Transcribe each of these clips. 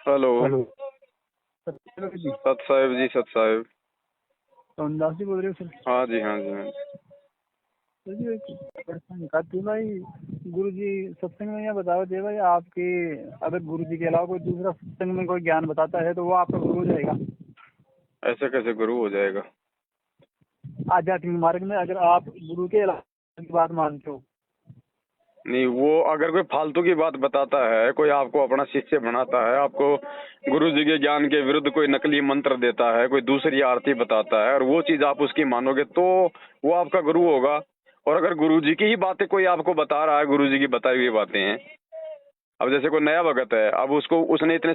Hello. Hello जी सत साहिब जी, सत साहिब। सोनदास जी बोल रहे हो सर? हाँ जी, हाँ जी, हाँ जी। सर जी कहते भाई गुरु जी सत्संग में यह बताओ दे भाई आपके, अगर गुरु जी के अलावा कोई दूसरा सत्संग में कोई ज्ञान बताता है तो वो आपका गुरु हो जाएगा? ऐसे कैसे गुरु हो जाएगा? आध्यात्मिक मार्ग में अगर आप गुरु के अलावा की बात मानते हो। नहीं, वो अगर कोई फालतू की बात बताता है, कोई आपको अपना शिष्य बनाता है, आपको गुरु जी के ज्ञान के विरुद्ध कोई नकली मंत्र देता है, कोई दूसरी आरती बताता है और वो चीज आप उसकी मानोगे तो वो आपका गुरु होगा। और अगर गुरु जी की ही बातें कोई आपको बता रहा है, गुरु जी की बताई हुई बातें हैं, अब जैसे कोई नया भगत है, अब उसने इतने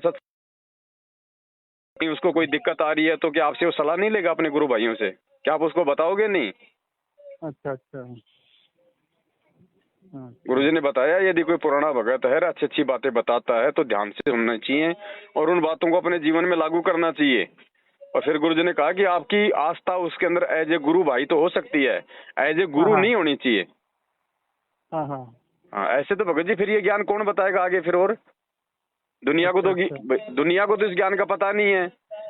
उसको कोई दिक्कत आ रही है तो क्या आपसे वो सलाह नहीं लेगा अपने गुरु भाइयों से? क्या आप उसको बताओगे नहीं? अच्छा अच्छा। हाँ। गुरुजी ने बताया यदि कोई पुराना भगत है, अच्छी अच्छी बातें बताता है तो ध्यान से सुनना चाहिए और उन बातों को अपने जीवन में लागू करना चाहिए। और फिर गुरुजी ने कहा कि आपकी आस्था उसके अंदर एज ए गुरु भाई तो हो सकती है, एज ए गुरु हाँ नहीं होनी चाहिए। हाँ हाँ। हाँ, ऐसे तो भगत जी फिर ये ज्ञान कौन बताएगा आगे फिर? और दुनिया को अच्छा तो अच्छा। दुनिया को तो इस ज्ञान का पता नहीं है।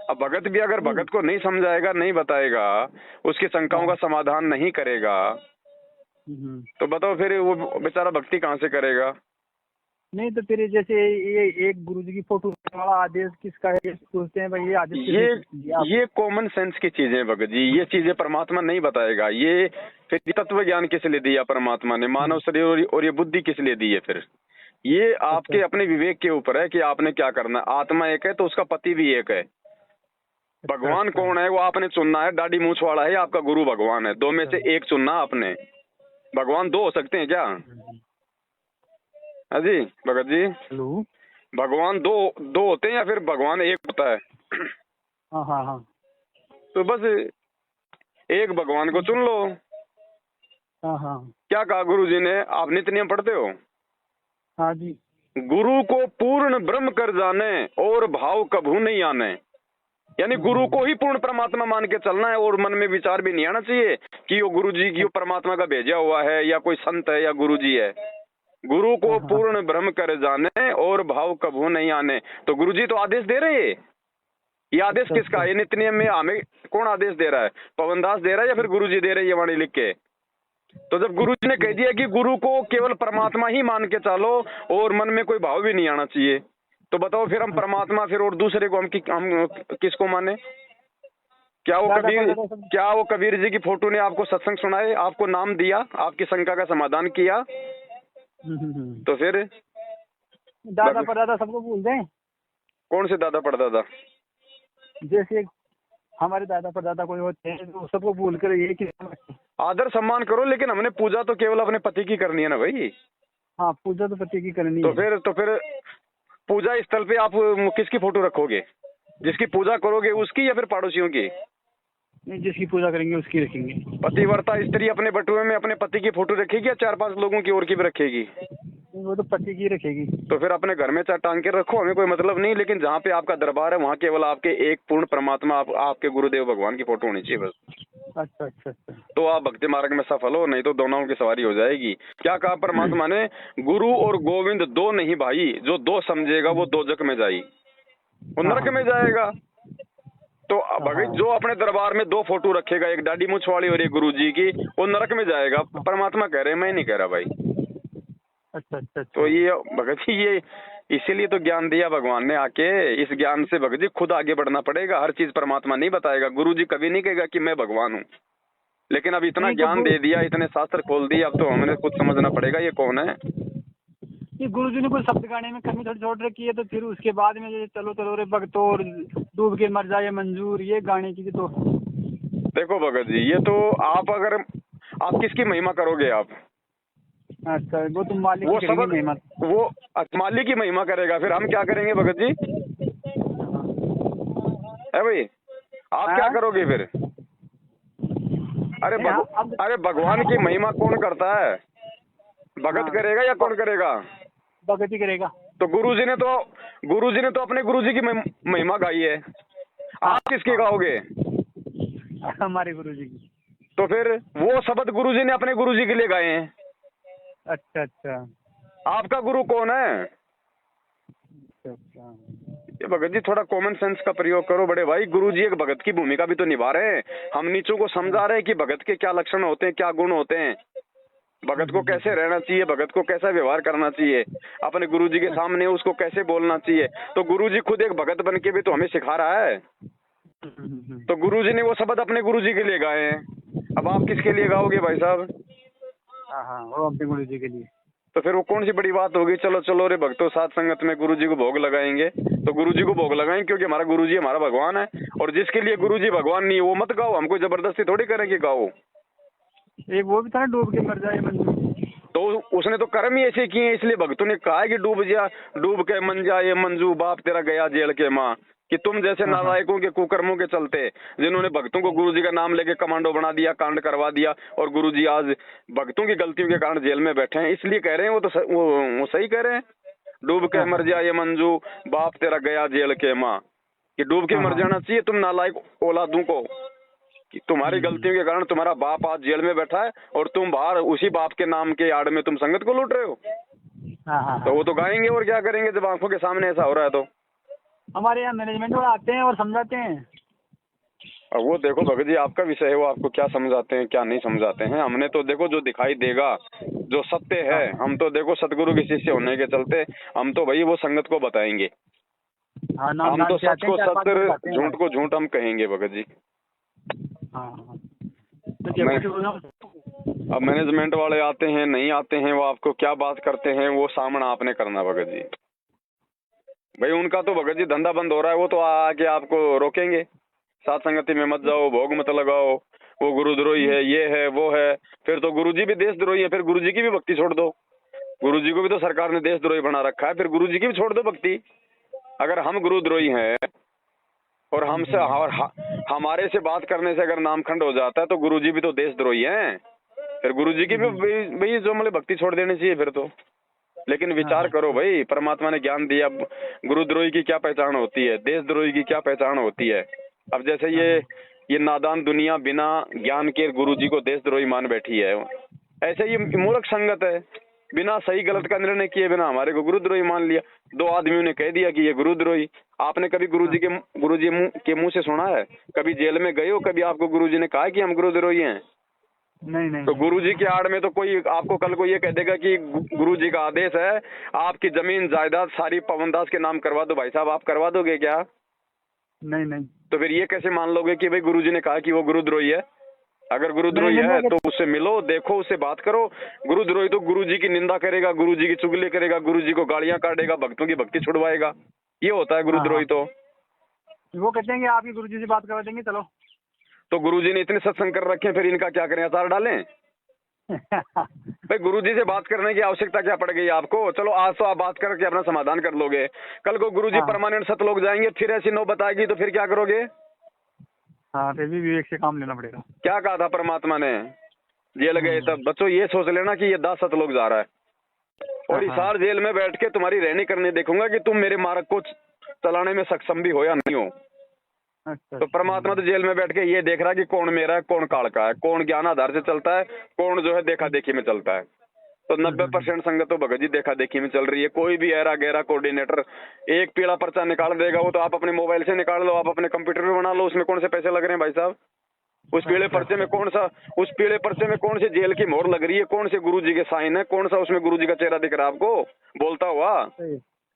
अब भगत भी अगर नहीं। भगत को नहीं समझाएगा, नहीं बताएगा, उसकी शंकाओं का हाँ। समाधान नहीं करेगा हम्म। तो बताओ फिर वो बेचारा भक्ति कहाँ से करेगा? नहीं तो फिर जैसे ये एक गुरु जी की फोटो वाला आदेश किसका है, ये पूछते हैं भाई ये आदेश ये किसने दिया आपको? ये कॉमन सेंस की चीजें हैं भगत जी, ये चीजें परमात्मा नहीं बताएगा। ये फिर तत्व ज्ञान किस लिए दिया परमात्मा ने? मानव शरीर और ये बुद्धि किस लिए दी है? फिर ये अच्छा आपके अपने विवेक के ऊपर है कि आपने क्या करना है। आत्मा एक है तो उसका पति भी एक है। अच्छा। भगवान अच्छा कौन है वो आपने चुनना है। दाढ़ी मूछ वाला है आपका गुरु भगवान है, दो में से एक चुनना आपने। भगवान दो हो सकते हैं क्या? हाँ जी भगत जी, हेलो। भगवान दो दो होते हैं या फिर भगवान एक होता है? हाँ हाँ हाँ। तो बस एक भगवान को चुन लो। हाँ हाँ। क्या कहा गुरु जी ने? आप नित्य नियम पढ़ते हो? हाँ जी। गुरु को पूर्ण ब्रह्म कर जाने और भाव कभू नहीं आने। यानी गुरु को ही पूर्ण परमात्मा मान के चलना है और मन में विचार भी नहीं आना चाहिए कि वो गुरु जी की परमात्मा का भेजा हुआ है या कोई संत है या गुरु जी है। गुरु को हाँ हाँ। पूर्ण ब्रह्म कर जाने और भाव कभू नहीं आने। तो गुरु जी तो आदेश दे रहे हैं। ये आदेश अच्छा किसका? अच्छा। ये नित्य नियम में हमें कौन आदेश दे रहा है? पवनदास दे रहा है या फिर गुरु जी दे रहे हैं ये वाणी लिख के? तो जब गुरु जी ने कह दिया कि गुरु को केवल परमात्मा ही मान के चलो और मन में कोई भाव भी नहीं आना चाहिए, तो बताओ फिर हम परमात्मा फिर और दूसरे को हम किसको माने? क्या वो कबीर जी की फोटो ने आपको सत्संग सुनाए, आपको नाम दिया, आपकी शंका का समाधान किया? तो फिर दादा परदादा सबको भूल दें? कौन से दादा परदादा? जैसे हमारे दादा परदादा कोई होते हैं तो सबको भूल कर ये कि आदर सम्मान करो, लेकिन हमने पूजा तो केवल अपने पति की करनी है ना भाई। हाँ पूजा तो पति की करनी तो है। फिर पूजा स्थल पे आप किसकी फोटो रखोगे? जिसकी पूजा करोगे उसकी या फिर पड़ोसियों की? नहीं, जिसकी पूजा करेंगे उसकी रखेंगे। पतिव्रता स्त्री अपने बटुए में अपने पति की फोटो रखेगी या 4-5 लोगों की और की भी रखेगी? वो तो पति की रखेगी। तो फिर अपने घर में चार टांग के रखो, हमें कोई मतलब नहीं, लेकिन जहाँ पे आपका दरबार है वहाँ केवल आपके एक पूर्ण परमात्मा आपके गुरुदेव भगवान की फोटो होनी चाहिए बस। अच्छा अच्छा अच्छा। तो आप भक्ति मार्ग में सफल हो, नहीं तो दोनों की सवारी हो जाएगी। क्या कहा परमात्मा ने? गुरु और गोविंद दो नहीं भाई, जो दो समझेगा वो दोजक में जाई, वो नरक में जाएगा। तो भगत जो अपने दरबार में दो फोटो रखेगा, एक दाढ़ी मूछ वाली और एक गुरु जी की, वो नरक में जाएगा। परमात्मा कह रहे हैं, मैं नहीं कह रहा भाई। अच्छा अच्छा। तो ये भगत जी ये इसीलिए तो ज्ञान दिया भगवान ने आके। इस ज्ञान से भगत जी खुद आगे बढ़ना पड़ेगा। हर चीज परमात्मा नहीं बताएगा। गुरु जी कभी नहीं कहेगा कि मैं भगवान हूँ, लेकिन अब इतना ज्ञान दे दिया, इतने शास्त्र खोल दिए, अब तो हमें खुद समझना पड़ेगा ये कौन है। ये गुरु जी ने कोई शब्द गाने में कमी थोड़ी छोड़ रखी है तो फिर उसके बाद में ये चलो चलो रे भक्तो और डूब के मर जाए मंजूर, ये गाने की तो देखो भगत जी, ये तो आप किसकी महिमा करोगे आप? अच्छा वो तुम मालिक वो की करेंगे सबक महिमा। वो मालिक की महिमा करेगा, फिर हम क्या करेंगे भगत जी? है भाई, आप क्या करोगे फिर? अरे भगवान की महिमा कौन करता है? भगत करेगा या कौन करेगा? भगत ही करेगा। तो गुरुजी ने तो अपने गुरुजी की महिमा गाई है। आप किसकी गाओगे? हमारे गुरु जी की। तो फिर वो शब्द गुरुजी ने अपने गुरुजी के लिए गाए हैं। अच्छा अच्छा। आपका गुरु कौन है? अच्छा अच्छा। ये भगत जी थोड़ा कॉमन सेंस का प्रयोग करो बड़े भाई। गुरुजी एक भगत की भूमिका भी तो निभा रहे हैं। हम नीचों को समझा रहे हैं कि भगत के क्या लक्षण होते हैं, क्या गुण होते हैं, भगत को कैसे रहना चाहिए, भगत को कैसा व्यवहार करना चाहिए, अपने गुरुजी के सामने उसको कैसे बोलना चाहिए। तो गुरुजी खुद एक भगत बन के भी तो हमें सिखा रहा है। तो गुरुजी ने वो शब्द अपने गुरुजी के लिए गाए हैं। अब आप किसके लिए गाओगे भाई साहब? हाँ, वो अपने गुरुजी के लिए। तो फिर वो कौन सी बड़ी बात होगी? चलो चलो रे भक्तों, साथ संगत में गुरुजी को भोग लगाएंगे, तो गुरुजी को भोग लगाएंगे क्योंकि हमारा गुरुजी हमारा भगवान है। और जिसके लिए गुरुजी भगवान नहीं है वो मत गाओ, हमको जबरदस्ती थोड़ी करेंगे गाओ। एक वो भी था ना, डूब के मर जाए मंजू। तो उसने तो कर्म ही ऐसे किए, इसलिए भक्तों ने कहा है कि डूब के मन जाए मंजू, बाप तेरा गया जेल के माँ। कि तुम जैसे नालायकों के कुकर्मों के चलते, जिन्होंने भक्तों को गुरुजी का नाम लेके कमांडो बना दिया, कांड करवा दिया, और गुरुजी आज भक्तों की गलतियों के कारण जेल में बैठे हैं, इसलिए कह रहे हैं वो सही कह रहे हैं। डूब के मर जाए मंजू, बाप तेरा गया जेल के माँ। कि डूब के मर जाना चाहिए तुम नालायक औलादों को, कि तुम्हारी गलतियों के कारण तुम्हारा बाप आज जेल में बैठा है और तुम बाहर उसी बाप के नाम के आड़ में तुम संगत को लूट रहे हो। तो वो तो गाएंगे और क्या करेंगे जब आंखों के सामने ऐसा हो रहा है। तो हमारे यहाँ मैनेजमेंट वाले आते हैं और समझाते हैं। और वो देखो भगत जी आपका विषय है, वो आपको क्या समझाते हैं क्या नहीं समझाते हैं। हमने तो देखो जो दिखाई देगा, जो सत्य है, हम तो देखो सतगुरु के शिष्य होने के चलते हम तो भाई वो संगत को बताएंगे। हम तो सच को सत्य, झूठ को झूठ हम कहेंगे भगत जी। अब मैनेजमेंट वाले आते हैं नहीं आते हैं, वो आपको क्या बात करते हैं वो सामना आपने करना भगत जी। भाई उनका तो भगत जी धंधा बंद हो रहा है, वो तो आके आपको रोकेंगे, साथ संगति में मत जाओ, भोग मत लगाओ, वो गुरुद्रोही है, ये है वो है। फिर तो गुरुजी भी देशद्रोही है, फिर गुरुजी की भी भक्ति छोड़ दो। गुरुजी को भी तो सरकार ने देशद्रोही बना रखा है, फिर गुरुजी की भी छोड़ दो भक्ति। अगर हम गुरुद्रोही हैं और हमसे और हमारे से बात करने से अगर नामखंड हो जाता है तो गुरुजी भी तो देशद्रोही हैं, फिर गुरुजी की भी भाई जो मतलब भक्ति छोड़ देनी चाहिए फिर तो। लेकिन विचार करो भाई, परमात्मा ने ज्ञान दिया, गुरुद्रोही की क्या पहचान होती है, देशद्रोही की क्या पहचान होती है। अब जैसे ये नादान दुनिया बिना ज्ञान के गुरुजी को देशद्रोही मान बैठी है, ऐसे ये मूर्ख संगत है, बिना सही गलत का निर्णय किए बिना हमारे को गुरुद्रोही मान लिया। दो आदमियों ने कह दिया कि ये गुरुद्रोही। आपने कभी गुरुजी के मुंह से सुना है? कभी जेल में गए हो, कभी आपको गुरुजी ने कहा कि हम गुरुद्रोही हैं? नहीं। तो गुरुजी के आड़ में तो कोई आपको कल को ये कह देगा कि गुरुजी का आदेश है आपकी जमीन जायदाद सारी पवनदास के नाम करवा दो, भाई साहब आप करवा दोगे क्या? नहीं। तो फिर ये कैसे मान लोगे कि भाई गुरुजी ने कहा कि वो गुरुद्रोही है? अगर गुरुद्रोही है तो उससे मिलो, देखो, उससे बात करो। गुरुद्रोही तो गुरुजी की निंदा करेगा, गुरुजी की चुगली करेगा, गुरुजी को गालियां काटेगा, भक्तों की भक्ति छुड़वाएगा, ये होता है गुरुद्रोही। तो वो कहते हैं कि आपकी गुरुजी से बात करवा देंगे, चलो। तो गुरुजी ने इतने सत्संग कर रखे, फिर इनका क्या करें, अचार डालें? भाई गुरुजी से बात करने की आवश्यकता क्या पड़ गई आपको? चलो आज तो आप बात करके अपना समाधान कर लोगे, कल को गुरुजी परमानेंट सतलोक जाएंगे, फिर ऐसी नौबत आएगी तो फिर क्या करोगे? हाँ, फिर भी विवेक से काम लेना पड़ेगा। क्या कहा था परमात्मा ने? जेल गए तब बच्चों ये सोच लेना कि ये 10 सतलोक जा रहा है और इसार जेल में बैठ के तुम्हारी रहनी करनी देखूंगा कि तुम मेरे मार्ग को चलाने में सक्षम भी हो या नहीं हो। तो परमात्मा तो जेल में बैठ के ये देख रहा है कि कौन मेरा है, कौन काल का है, कौन ज्ञान आधार से चलता है, कौन जो है देखा देखी में चलता है। तो 90% संगत तो भगत जी देखा देखी में चल रही है। कोई भी ऐरा गहरा कोऑर्डिनेटर एक पीला पर्चा निकाल देगा, वो तो आप अपने मोबाइल से निकाल लो, आप अपने कंप्यूटर में बना लो, उसमें कौन से पैसे लग रहे हैं भाई साहब? उस पीले पर्चे में कौन सी जेल की मोहर लग रही है, कौन से गुरुजी के साइन है, कौन सा उसमें गुरुजी का चेहरा दिख रहा है आपको बोलता हुआ?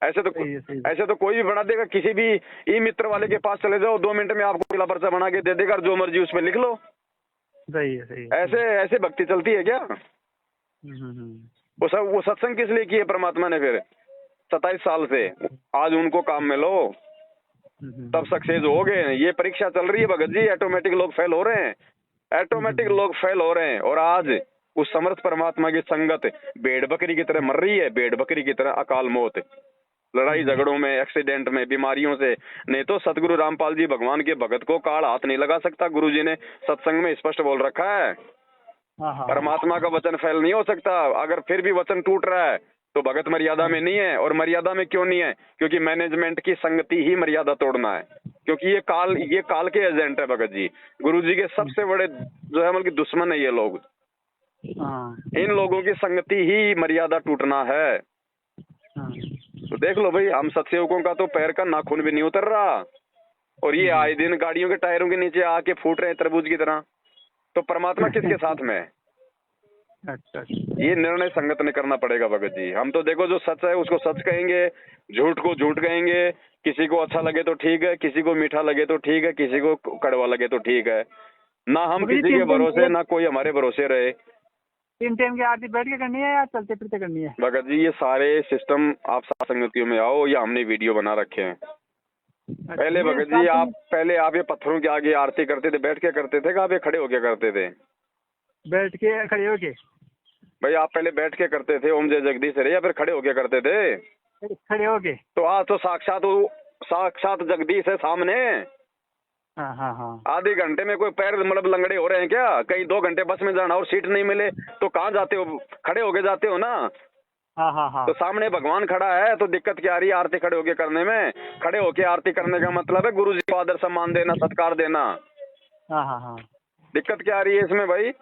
ऐसे तो कोई भी बना देगा। किसी भी ई मित्र वाले के पास चले जाओ, 2 मिनट में आपको पीला पर्चा बना के दे देगा और जो मर्जी उसमें लिख लो। सही है। ऐसे भक्ति चलती है क्या? वो सत्संग किस लिए किए परमात्मा ने फिर 27 साल से? आज उनको काम में लो तब सक्सेस हो गए। ये परीक्षा चल रही है भगत जी, ऑटोमेटिक लोग फेल हो रहे हैं, और आज उस समर्थ परमात्मा की संगत भेड़ बकरी की तरह मर रही है, भेड़ बकरी की तरह अकाल मौत, लड़ाई झगड़ों में, एक्सीडेंट में, बीमारियों से। नहीं तो सतगुरु रामपाल जी भगवान के भगत को काल हाथ नहीं लगा सकता, गुरुजी ने सत्संग में स्पष्ट बोल रखा है। परमात्मा का वचन फेल नहीं हो सकता। अगर फिर भी वचन टूट रहा है तो भगत मर्यादा में नहीं है। और मर्यादा में क्यों नहीं है? क्योंकि मैनेजमेंट की संगति ही मर्यादा तोड़ना है, क्योंकि ये काल के एजेंट है भगत जी। गुरुजी के सबसे बड़े जो है मतलब दुश्मन है ये लोग। इन लोगों की संगति ही मर्यादा टूटना है। तो देख लो भाई, हम सत्सेवकों का तो पैर का नाखून भी नहीं उतर रहा, और ये आए दिन गाड़ियों के टायरों के नीचे आके फूट रहे हैं तरबूज की तरह। तो परमात्मा किसके साथ में है? अच्छा। ये निर्णय संगत ने करना पड़ेगा भगत जी। हम तो देखो जो सच है उसको सच कहेंगे, झूठ को झूठ कहेंगे। किसी को अच्छा लगे तो ठीक है, किसी को मीठा लगे तो ठीक है, किसी को कड़वा लगे तो ठीक है। ना हम किसी के भरोसे, ना कोई हमारे भरोसे रहे। 3 टाइम की आरती बैठ के करनी है या चलते फिरते करनी है? भगत जी ये सारे सिस्टम आप साथ संगतियों में आओ, या हमने वीडियो बना रखे हैं। पहले भगत जी आप ये पत्थरों के आगे आरती करते थे, बैठ के करते थे कि आप ये खड़े होके करते थे? बैठ के, खड़े होके। भाई आप पहले बैठ के करते थे ओम जय जगदीश रे, या फिर खड़े होके करते थे? खड़े होके। तो आज तो साक्षात जगदीश है सामने। हाँ हाँ हाँ। आधे घंटे में कोई पैर मतलब लंगड़े हो रहे हैं क्या? कहीं 2 घंटे बस में जाना और सीट नहीं मिले तो कहाँ जाते हो? खड़े होके जाते हो ना। हाँ हाँ हाँ। तो सामने भगवान खड़ा है तो दिक्कत क्या आ रही है आरती खड़े होके करने में? खड़े होके आरती करने का मतलब है गुरु जी को आदर सम्मान देना, सत्कार देना। हाँ हाँ हाँ। दिक्कत क्या आ रही है इसमें भाई?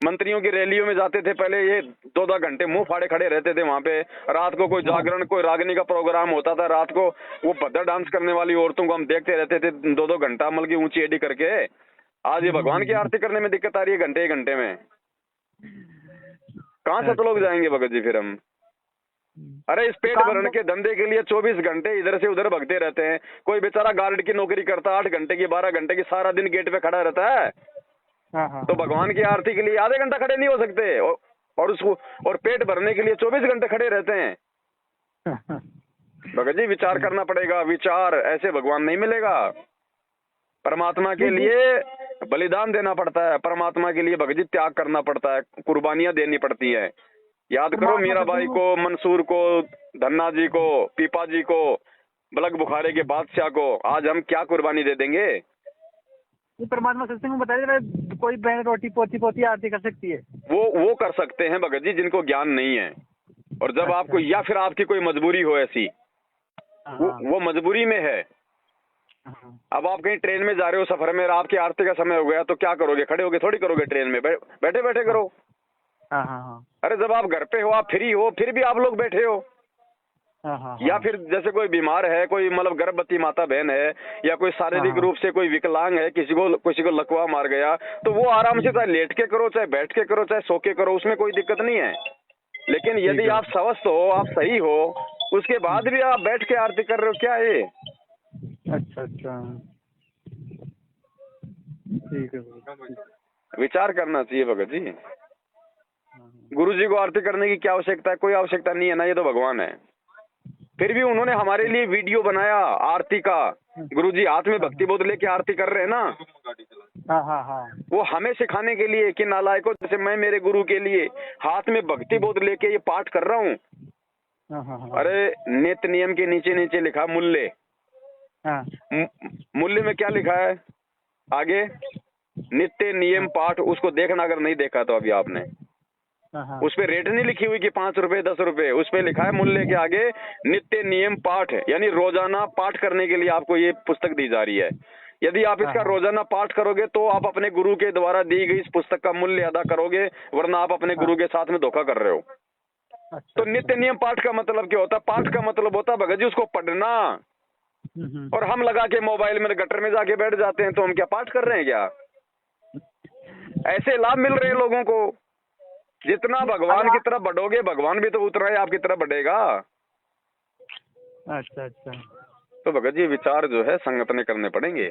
मंत्रियों की रैलियों में जाते थे पहले, ये 2-2 घंटे मुंह फाड़े खड़े रहते थे वहां पे। रात को कोई जागरण, कोई रागनी का प्रोग्राम होता था, रात को वो भद्र डांस करने वाली औरतों को हम देखते रहते थे 2-2 घंटा मल की ऊंची एडी करके। आज ये भगवान की आरती करने में दिक्कत आ रही है घंटे घंटे में। कहाँ से तो लोग जाएंगे भगत जी फिर हम? अरे इस पेट भरने के धंधे के लिए 24 घंटे इधर से उधर भगते रहते हैं। कोई बेचारा गार्ड की नौकरी करता 8 घंटे की, 12 घंटे की, सारा दिन गेट पे खड़ा रहता है। तो भगवान की आरती के लिए आधे घंटा खड़े नहीं हो सकते, और उसको और पेट भरने के लिए 24 घंटे खड़े रहते हैं। भगत जी विचार करना पड़ेगा, विचार। ऐसे भगवान नहीं मिलेगा। परमात्मा के लिए बलिदान देना पड़ता है, परमात्मा के लिए भगत जी त्याग करना पड़ता है, कुर्बानियां देनी पड़ती है। याद करो मीराबाई को, मंसूर को, धन्ना जी को, पीपा जी को, बलक बुखारे के बादशाह को। आज हम क्या कुर्बानी दे देंगे? ये परमात्मा सत्संग में बताया कोई बहन रोटी पोती पोती आरती कर सकती है। वो कर सकते हैं भगत जी जिनको ज्ञान नहीं है, और जब आपको या फिर आपकी कोई मजबूरी हो ऐसी, वो मजबूरी में है। अब आप कहीं ट्रेन में जा रहे हो सफर में, आपकी आरती का समय हो गया तो क्या करोगे? खड़े होके थोड़ी करोगे ट्रेन में, बैठे बैठे करो। अरे जब आप घर पे हो, आप फ्री हो, फिर भी आप लोग बैठे हो। या फिर जैसे कोई बीमार है, कोई मतलब गर्भवती माता बहन है, या कोई शारीरिक रूप से कोई विकलांग है, किसी को लकवा मार गया, तो वो आराम से चाहे लेट के करो, चाहे बैठ के करो, चाहे सो के करो, उसमें कोई दिक्कत नहीं है। लेकिन यदि आप स्वस्थ हो, आप सही हो, उसके बाद भी आप बैठ के आरती कर रहे हो, क्या है? अच्छा, ठीक है। विचार करना चाहिए भगत जी। गुरु जी को आरती करने की क्या आवश्यकता है? कोई आवश्यकता नहीं है ना, ये तो भगवान है। फिर भी उन्होंने हमारे लिए वीडियो बनाया आरती का। गुरु जी हाथ में भक्ति बोध लेके आरती कर रहे हैं ना। वो हमें सिखाने के लिए कि नालायकों, जैसे मैं मेरे गुरु के लिए हाथ में भक्ति बोध लेके ये पाठ कर रहा हूँ। अरे नित्य नियम के नीचे नीचे लिखा मूल्य। मूल्य में क्या लिखा है आगे? नित्य नियम पाठ। उसको देखना अगर नहीं देखा तो अभी आपने, उस पे रेट नहीं लिखी हुई कि 5 रुपए 10 रुपए। उस पे लिखा है मूल्य के आगे नित्य नियम पाठ, यानी रोजाना पाठ करने के लिए आपको ये पुस्तक दी जा रही है। यदि आप इसका रोजाना पाठ करोगे तो आप अपने गुरु के द्वारा दी गई इस पुस्तक का मूल्य अदा करोगे, वरना आप अपने गुरु के साथ में धोखा कर रहे हो। तो नित्य नियम पाठ का मतलब क्या होता है? पाठ का मतलब होता है भगत जी उसको पढ़ना। और हम लगा के मोबाइल में गटर में जाके बैठ जाते हैं, तो हम क्या पाठ कर रहे हैं क्या? ऐसे लाभ मिल रहे हैं लोगों को। जितना भगवान की तरफ बढ़ोगे, भगवान भी तो उतना ही आपकी तरफ बढ़ेगा। अच्छा। तो भगत जी विचार जो है संगत ने करने पड़ेंगे।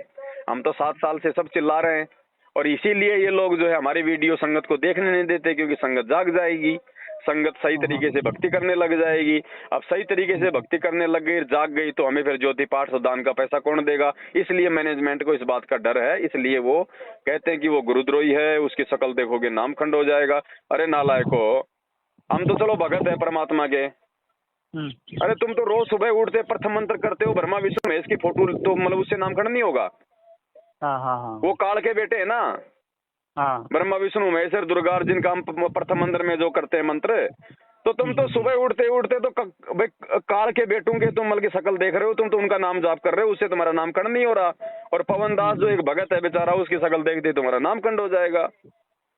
हम तो 7 साल से सब चिल्ला रहे हैं, और इसीलिए ये लोग जो है हमारी वीडियो संगत को देखने नहीं देते, क्योंकि संगत जाग जाएगी, संगत सही तरीके से भक्ति करने लग जाएगी। अब सही तरीके से भक्ति करने लग गई, जाग गई, तो हमें फिर ज्योति पाठ दान का पैसा कौन देगा? इसलिए मैनेजमेंट को इस बात का डर है, इसलिए वो कहते हैं कि वो गुरुद्रोही है, उसकी शकल देखोगे नाम खंड हो जाएगा। अरे नालायको, हम तो चलो भगत है परमात्मा के। अरे तुम तो रोज सुबह उठते प्रथम मंत्र करते हो, ब्रह्मा विष्णु महेश की फोटो, तो मतलब उससे नाम खंड नहीं होगा? वो काल के बेटे है ना। ब्रह्मा विष्णु महेश दुर्गा अर्जुन का प्रथम मंत्र में जो करते हैं मंत्र, तो तुम तो सुबह उठते उठते तो काल के बेटों के तुम की शकल देख रहे हो, तुम तो उनका नाम जाप कर रहे हो, उससे तुम्हारा नामकरण नहीं हो रहा। और पवन दास जो एक भगत है बेचारा, उसकी शकल देखते तुम्हारा नामकरण हो जाएगा।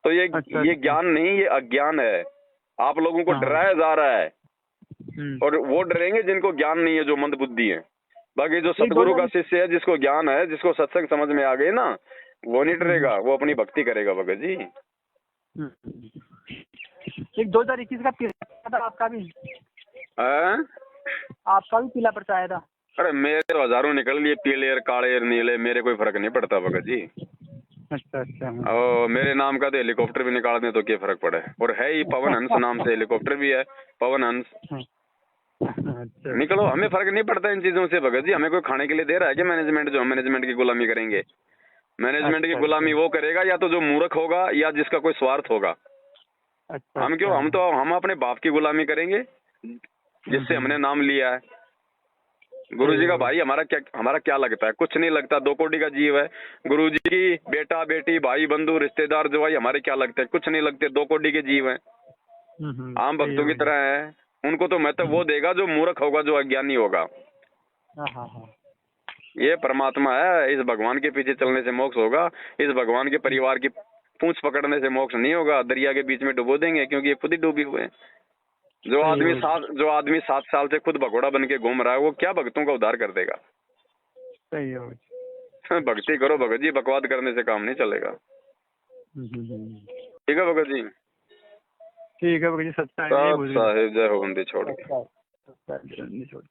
तो ये ज्ञान नहीं, ये अज्ञान है। आप लोगों को डराया जा रहा है। और वो डरेंगे जिनको ज्ञान नहीं है, जो मंद बुद्धि है। बाकी जो नहीं, सतगुरु का बोलो। शिष्य है, जिसको ज्ञान है, जिसको सत्संग समझ में आ गई ना, वो नहीं डरेगा, वो अपनी भक्ति करेगा भगत जी। एक 2021 का पीला था आपका भी, हैं? आपका भी पीला पर्चा आया था। अरे मेरे तो हजारों निकल लिए, पीले और काले और नीले, मेरे कोई फर्क नहीं पड़ता भगत जी। अच्छा अच्छा। और मेरे नाम का तो हेलीकॉप्टर भी निकाल दें तो क्या फर्क पड़े। और है ही पवन हंस नाम से हेलीकॉप्टर भी है, पवन हंस। अच्छा। निकलो, हमें फर्क नहीं पड़ता इन चीजों से भगत जी। हमें कोई खाने के लिए दे रहा है कि मैनेजमेंट, जो हम मैनेजमेंट की गुलामी करेंगे? मैनेजमेंट की अच्छा, गुलामी वो करेगा या तो जो मूर्ख होगा या जिसका कोई स्वार्थ होगा। अच्छा। हम क्यों, हम अपने बाप की गुलामी करेंगे जिससे हमने नाम लिया है। गुरु जी का भाई हमारा क्या लगता है? कुछ नहीं लगता, 2 कोटि का जीव है। गुरु जी की बेटा बेटी भाई बंधु रिश्तेदार जो भाई हमारे क्या लगते हैं? कुछ नहीं लगते, 2 कोटि के जीव हैं, आम भक्तों की तरह है। उनको तो महत्व वो देगा जो मूर्ख होगा, जो अज्ञानी होगा। ये परमात्मा है, इस भगवान के पीछे चलने से मोक्ष होगा। इस भगवान के परिवार की पूंछ पकड़ने से मोक्ष नहीं होगा। दरिया के बीच में डुबो देंगे, क्योंकि ये खुद ही डूबे हुए हैं। जो आदमी 7 साल से खुद भगोड़ा बन के घूम रहा है, वो क्या भक्तों का उद्धार कर देगा? सही है। भक्ति करो भगत जी, बकवाद करने से काम नहीं चलेगा। ठीक है भगत जी। ठीक है भगत जी, सच्चा है। साहब जय हो बंदी छोड़ के। छोड़